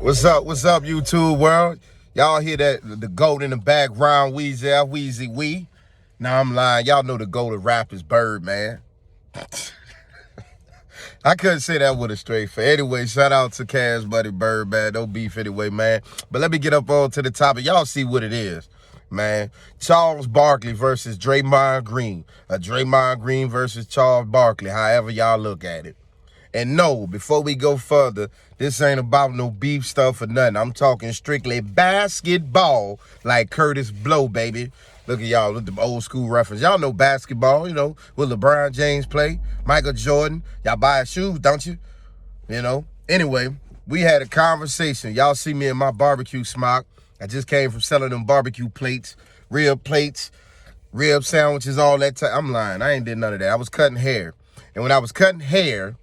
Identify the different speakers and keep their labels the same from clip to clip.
Speaker 1: What's up, YouTube world? Y'all hear that the goat in the background, Wheezy Wee? Nah, I'm lying. Y'all know the goat of rap is Bird, man. I couldn't say that with a straight face. Anyway, shout out to Cash Buddy Bird, man. No beef anyway, man. But let me get up on to the topic. Y'all see what it is, man. Charles Barkley versus Draymond Green. Draymond Green versus Charles Barkley, however y'all look at it. And no, before we go further, this ain't about no beef stuff or nothing. I'm talking strictly basketball like Curtis Blow, baby. Look at y'all with the old school reference. Y'all know basketball, you know, will LeBron James play? Michael Jordan. Y'all buy his shoes, don't you? You know? Anyway, we had a conversation. Y'all see me in my barbecue smock. I just came from selling them barbecue plates, rib sandwiches, all that time. I'm lying. I ain't did none of that. I was cutting hair. And when I was cutting hair,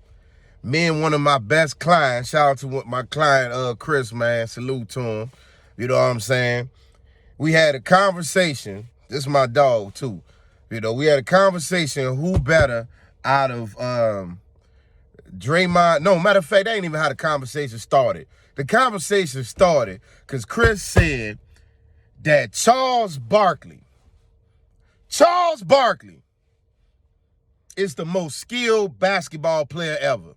Speaker 1: me and one of my best clients, shout out to my client, Chris, man, salute to him. You know what I'm saying? We had a conversation. This is my dog, too. You know, we had a conversation who better out of Draymond. No, matter of fact, that ain't even how the conversation started. The conversation started because Chris said that Charles Barkley is the most skilled basketball player ever.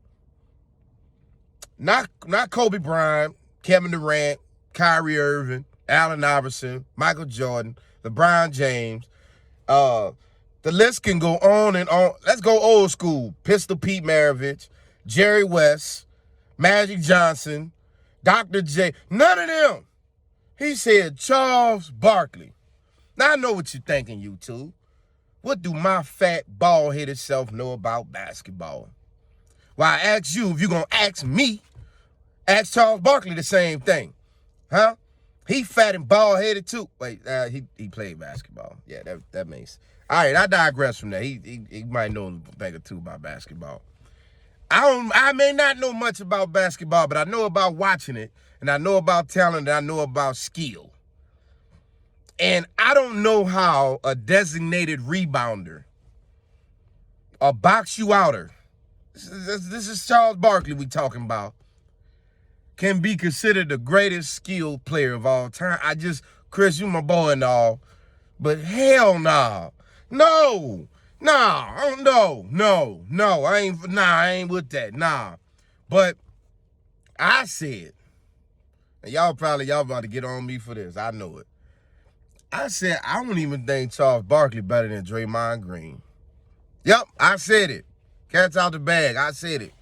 Speaker 1: Not Kobe Bryant, Kevin Durant, Kyrie Irving, Allen Iverson, Michael Jordan, LeBron James. The list can go on and on. Let's go old school. Pistol Pete Maravich, Jerry West, Magic Johnson, Dr. J. None of them. He said Charles Barkley. Now I know what you're thinking, YouTube. What do my fat, bald-headed self know about basketball? Well, I ask you, if you're going to ask me, ask Charles Barkley the same thing. Huh? He fat and bald-headed too. Wait, he played basketball. Yeah, that makes... All right, I digress from that. He might know a thing or two about basketball. I may not know much about basketball, but I know about watching it, and I know about talent, and I know about skill. And I don't know how a designated rebounder, a box you outer, this is Charles Barkley we talking about, can be considered the greatest skilled player of all time. Chris, you my boy and all, but hell nah. No, I ain't with that, nah. But I said, and y'all about to get on me for this, I know it. I said, I don't even think Charles Barkley better than Draymond Green. Yep, I said it. Cat's out the bag. I said it.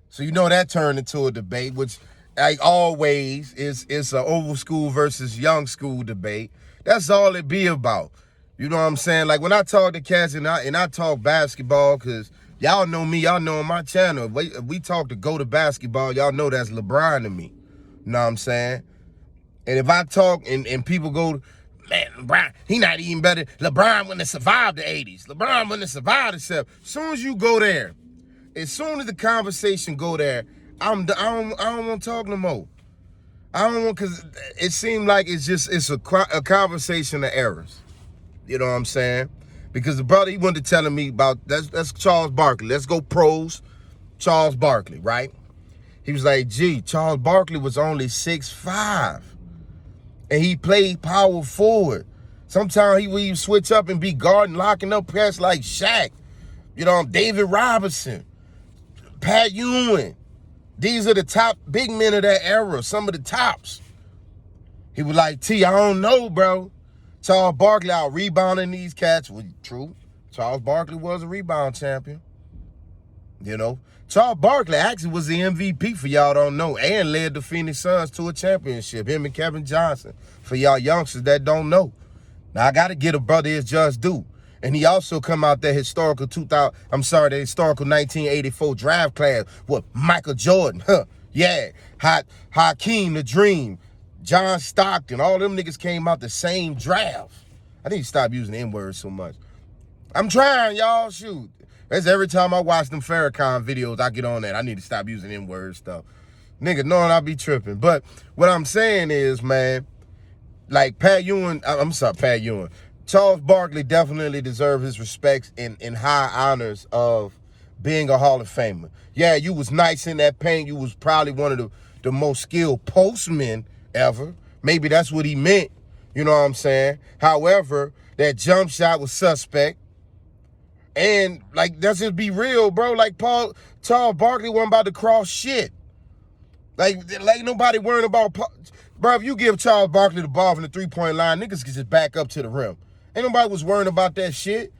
Speaker 1: So you know that turned into a debate, which, like always, is an old school versus young school debate. That's all it be about. You know what I'm saying? Like when I talk to cats and I talk basketball, because y'all know me, y'all know on my channel, if we talk to go to basketball, y'all know that's LeBron to me. You know what I'm saying? And if I talk and people go, man, LeBron, he not even better. LeBron wouldn't have survived the 80s. LeBron wouldn't have survived the 70s. As soon as you go there, as soon as the conversation go there, I don't want to talk no more. I don't want, because it seemed like it's a conversation of errors. You know what I'm saying? Because the brother, he wanted to telling me about, that's Charles Barkley. Let's go pros, Charles Barkley, right? He was like, gee, Charles Barkley was only 6'5". And he played power forward. Sometimes he would even switch up and be guarding, locking up press like Shaq. You know, David Robinson, Pat Ewing. These are the top big men of that era, some of the tops. He was like, I don't know, bro. Charles Barkley out rebounding these cats. Well, true. Charles Barkley was a rebound champion. You know, Charles Barkley actually was the MVP, for y'all don't know, and led the Phoenix Suns to a championship, him and Kevin Johnson, for y'all youngsters that don't know. Now, I got to get a brother his just due. And he also come out that historical 1984 draft class with Michael Jordan, yeah, Hakeem the Dream, John Stockton, all them niggas came out the same draft. I need to stop using the N-word so much. I'm trying, y'all, shoot. That's every time I watch them Farrakhan videos, I get on that. I need to stop using N-word stuff. Nigga, knowing I be tripping. But what I'm saying is, man, like Pat Ewing, Charles Barkley definitely deserves his respects in high honors of being a Hall of Famer. Yeah, you was nice in that paint. You was probably one of the most skilled postmen ever. Maybe that's what he meant. You know what I'm saying? However, that jump shot was suspect. And, like, let's just be real, bro. Like, Charles Barkley wasn't about to cross shit. Like nobody worrying about... Bro, if you give Charles Barkley the ball from the three-point line, niggas can just back up to the rim. Ain't nobody was worrying about that shit.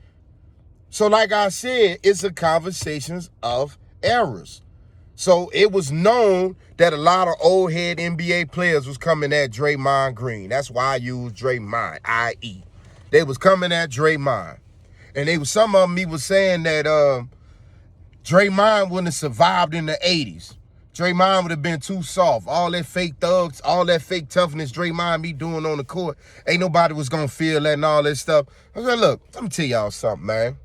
Speaker 1: So, like I said, it's a conversations of errors. So, it was known that a lot of old head NBA players was coming at Draymond Green. That's why I use Draymond, I.E. They was coming at Draymond. And some of them, he was saying that Draymond wouldn't have survived in the 80s. Draymond would have been too soft. All that fake thugs, all that fake toughness Draymond be doing on the court, ain't nobody was going to feel that and all that stuff. I said, look, let me tell y'all something, man.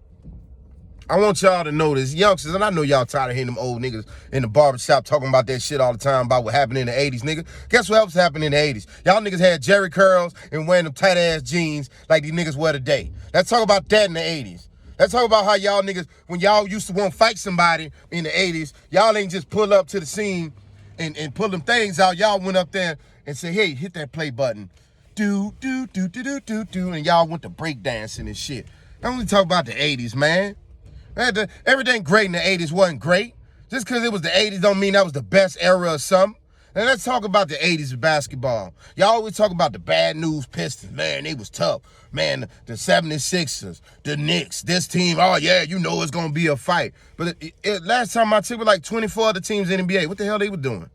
Speaker 1: I want y'all to know this, youngsters, and I know y'all tired of hearing them old niggas in the barbershop talking about that shit all the time about what happened in the 80s, nigga. Guess what else happened in the 80s? Y'all niggas had Jerry curls and wearing them tight-ass jeans like these niggas wear today. Let's talk about that in the 80s. Let's talk about how y'all niggas, when y'all used to want to fight somebody in the 80s, y'all ain't just pull up to the scene and pull them things out. Y'all went up there and said, hey, hit that play button. Do, and y'all went to breakdancing and shit. I only talk about the 80s, man. Everything great in the 80s wasn't great. Just because it was the 80s don't mean that was the best era or something. And let's talk about the 80s of basketball. Y'all always talk about the bad news Pistons. Man, they was tough. Man, the 76ers, the Knicks, this team, oh yeah, you know it's going to be a fight. But last time I took it like 24 other teams in the NBA. What the hell they were doing?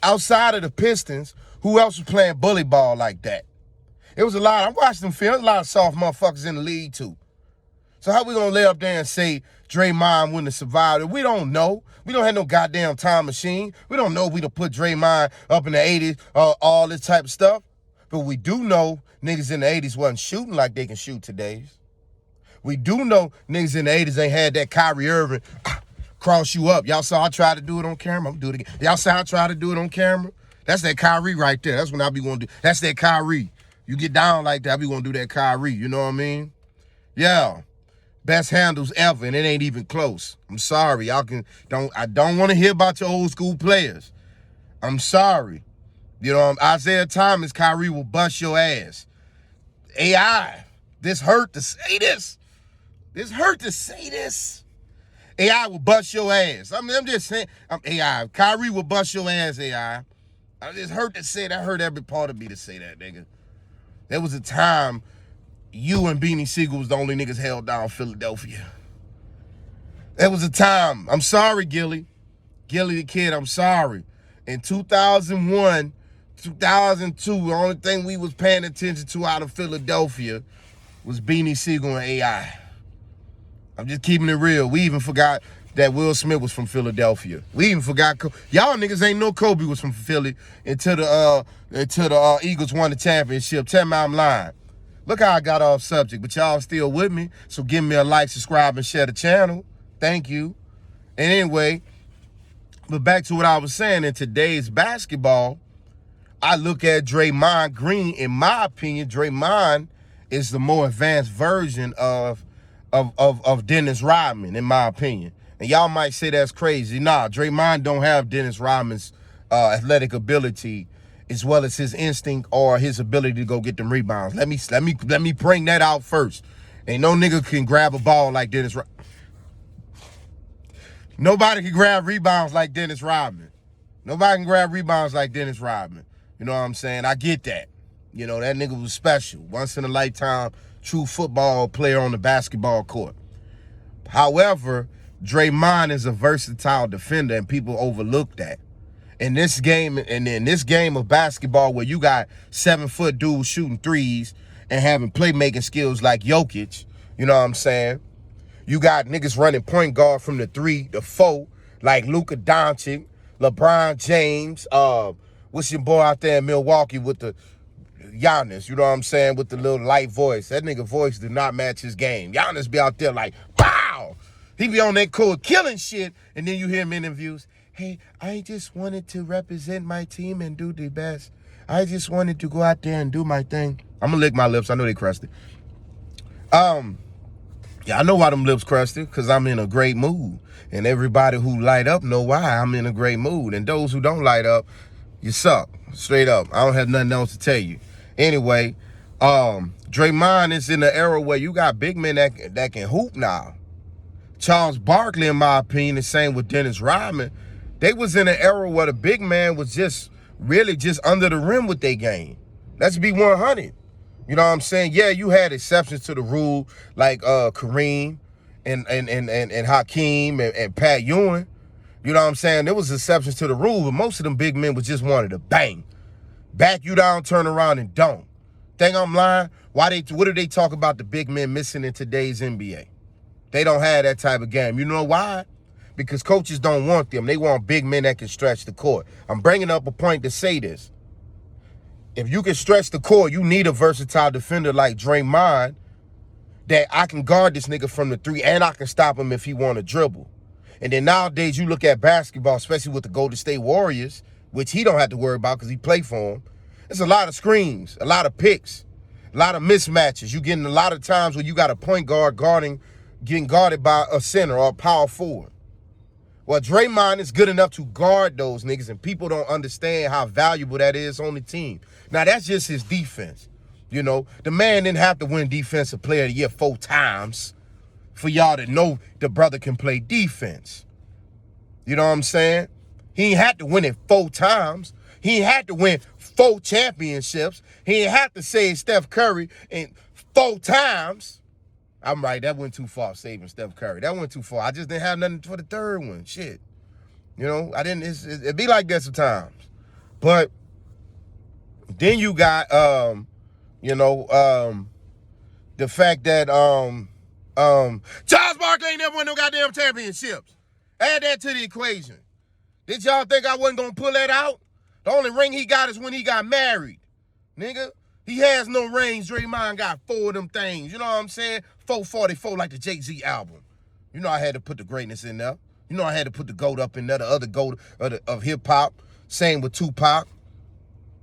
Speaker 1: Outside of the Pistons, who else was playing bully ball like that? It was a lot. I watched them film. A lot of soft motherfuckers in the league too. So how we gonna lay up there and say Draymond wouldn't have survived it? We don't know. We don't have no goddamn time machine. We don't know if we'd have put Draymond up in the 80s, all this type of stuff. But we do know niggas in the 80s wasn't shooting like they can shoot today's. We do know niggas in the 80s ain't had that Kyrie Irving cross you up. Y'all saw I tried to do it on camera. I'm gonna do it again. Y'all saw I tried to do it on camera? That's that Kyrie right there. That's what I be gonna do. That's that Kyrie. You get down like that, I be gonna do that Kyrie. You know what I mean? Yeah. Best handles ever, and it ain't even close. I'm sorry. I don't want to hear about your old school players. I'm sorry. You know, Isaiah Thomas, Kyrie will bust your ass. AI, this hurt to say this. This hurt to say this. AI will bust your ass. I mean, I'm just saying, I'm AI. Kyrie will bust your ass, AI. I just hurt to say that. I hurt every part of me to say that, nigga. There was a time you and Beanie Siegel was the only niggas held down Philadelphia. There was a time. I'm sorry, Gilly. Gilly the Kid, I'm sorry. In 2001, 2002, the only thing we was paying attention to out of Philadelphia was Beanie Siegel and AI. I'm just keeping it real. We even forgot that Will Smith was from Philadelphia. We even forgot y'all niggas ain't know Kobe was from Philly until the Eagles won the championship. Tell me I'm lying. Look how I got off subject, but y'all still with me. So give me a like, subscribe, and share the channel. Thank you. And anyway, but back to what I was saying, in today's basketball, I look at Draymond Green. In my opinion, Draymond is the more advanced version of Dennis Rodman, in my opinion. And y'all might say that's crazy. Nah, Draymond don't have Dennis Rodman's athletic ability as well as his instinct or his ability to go get them rebounds. Let me bring that out first. Ain't no nigga can grab a ball like Dennis Rodman. Nobody can grab rebounds like Dennis Rodman. Nobody can grab rebounds like Dennis Rodman. You know what I'm saying? I get that. You know, that nigga was special. Once in a lifetime, true football player on the basketball court. However, Draymond is a versatile defender, and people overlook that. In this game of basketball where you got 7-foot dudes shooting threes and having playmaking skills like Jokic, you know what I'm saying? You got niggas running point guard from the 3 to 4, like Luka Doncic, LeBron James, what's your boy out there in Milwaukee with the Giannis, you know what I'm saying, with the little light voice. That nigga voice did not match his game. Giannis be out there like, wow! He be on that court killing shit, and then you hear him in interviews, hey, I just wanted to represent my team and do the best. I just wanted to go out there and do my thing. I'm gonna lick my lips. I know they crusty. Yeah, I know why them lips crusted, because I'm in a great mood. And everybody who light up know why I'm in a great mood. And those who don't light up, you suck. Straight up. I don't have nothing else to tell you. Anyway, Draymond is in the era where you got big men that can hoop now. Charles Barkley, in my opinion, the same with Dennis Rodman. They was in an era where the big man was just really just under the rim with their game. Let's be 100. You know what I'm saying? Yeah, you had exceptions to the rule like Kareem and Hakeem and Pat Ewing. You know what I'm saying? There was exceptions to the rule, but most of them big men was just wanted to bang. Back you down, turn around, and don't. Think I'm lying? What do they talk about the big men missing in today's NBA? They don't have that type of game. You know why? Because coaches don't want them. They want big men that can stretch the court. I'm bringing up a point to say this. If you can stretch the court, you need a versatile defender like Draymond that I can guard this nigga from the three and I can stop him if he want to dribble. And then nowadays you look at basketball, especially with the Golden State Warriors, which he don't have to worry about because he play for them. There's a lot of screens, a lot of picks, a lot of mismatches. You getting a lot of times where you got a point guard getting guarded by a center or a power forward. Well, Draymond is good enough to guard those niggas, and people don't understand how valuable that is on the team. Now, that's just his defense. You know, the man didn't have to win Defensive Player of the Year 4 times for y'all to know the brother can play defense. You know what I'm saying? He ain't had to win it 4 times. He ain't had to win 4 championships. He ain't had to save Steph Curry in 4 times. I'm right. That went too far, saving Steph Curry. That went too far. I just didn't have nothing for the third one. Shit. You know, I didn't. It be like that sometimes. But then you got, the fact that Charles Barkley ain't never won no goddamn championships. Add that to the equation. Did y'all think I wasn't going to pull that out? The only ring he got is when he got married. Nigga, he has no rings. Draymond got 4 of them things. You know what I'm saying? 444 like the Jay-Z album. You know I had to put the greatness in there. You know I had to put the GOAT up in there, the other GOAT of hip-hop. Same with Tupac.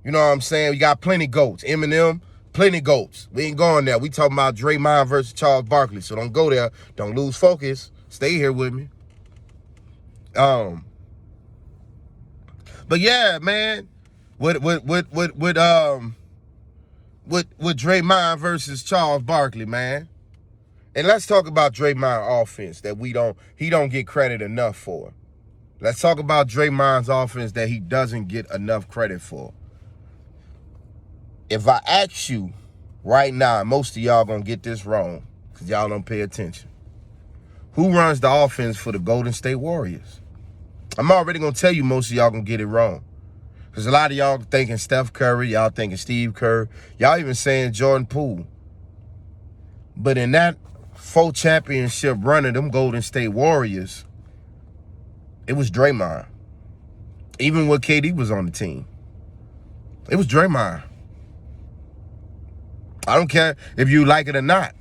Speaker 1: You know what I'm saying? We got plenty GOATs. Eminem, plenty GOATs. We ain't going there. We talking about Draymond versus Charles Barkley. So don't go there. Don't lose focus. Stay here with me. But yeah, man. With Draymond versus Charles Barkley, man. And let's talk about Draymond's offense that he don't get credit enough for. Let's talk about Draymond's offense that he doesn't get enough credit for. If I ask you right now, most of y'all gonna get this wrong because y'all don't pay attention. Who runs the offense for the Golden State Warriors? I'm already gonna tell you most of y'all gonna get it wrong. Because a lot of y'all thinking Steph Curry, y'all thinking Steve Kerr, y'all even saying Jordan Poole. But in that 4 championship run of them Golden State Warriors, it was Draymond. Even when KD was on the team, it was Draymond. I don't care if you like it or not.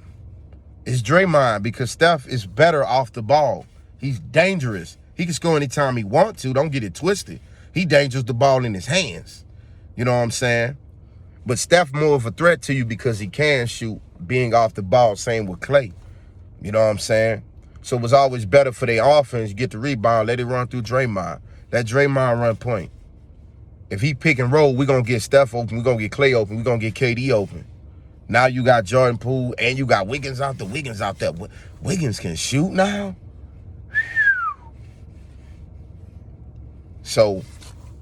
Speaker 1: It's Draymond because Steph is better off the ball. He's dangerous. He can score anytime he wants to. Don't get it twisted. He dangerous the ball in his hands. You know what I'm saying? But Steph more of a threat to you because he can shoot being off the ball. Same with Klay. You know what I'm saying? So it was always better for their offense. You get the rebound, let it run through Draymond. That Draymond run point. If he pick and roll, we're going to get Steph open. We're going to get Klay open. We're going to get KD open. Now you got Jordan Poole and you got Wiggins out there. Wiggins can shoot now? So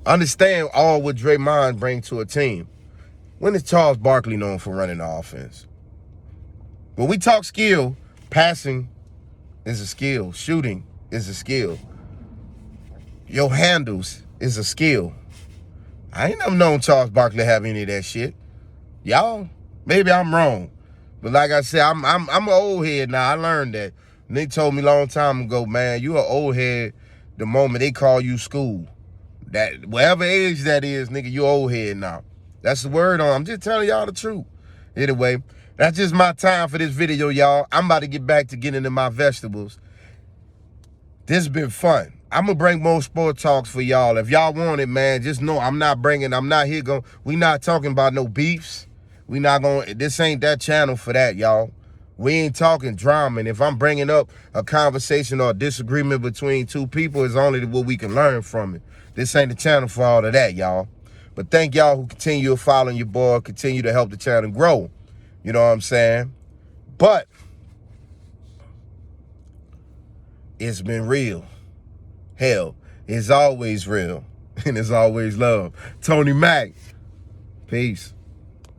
Speaker 1: understand all what Draymond brings to a team. When is Charles Barkley known for running the offense? When we talk skill, passing is a skill. Shooting is a skill. Your handles is a skill. I ain't never known Charles Barkley have any of that shit. Y'all, maybe I'm wrong. But like I said, I'm an old head now. I learned that. Nick told me a long time ago, man, you an old head the moment they call you school. That whatever age that is, nigga, you old head now. That's the word on. I'm just telling y'all the truth. Anyway, that's just my time for this video, y'all. I'm about to get back to getting into my vegetables. This has been fun. I'm going to bring more sport talks for y'all. If y'all want it, man, just know I'm not we not talking about no beefs. This ain't that channel for that, y'all. We ain't talking drama. And if I'm bringing up a conversation or a disagreement between two people, it's only what we can learn from it. This ain't the channel for all of that, y'all. But thank y'all who continue following your boy, continue to help the channel grow. You know what I'm saying? But it's been real. Hell, it's always real. And it's always love. Tony Mac. Peace.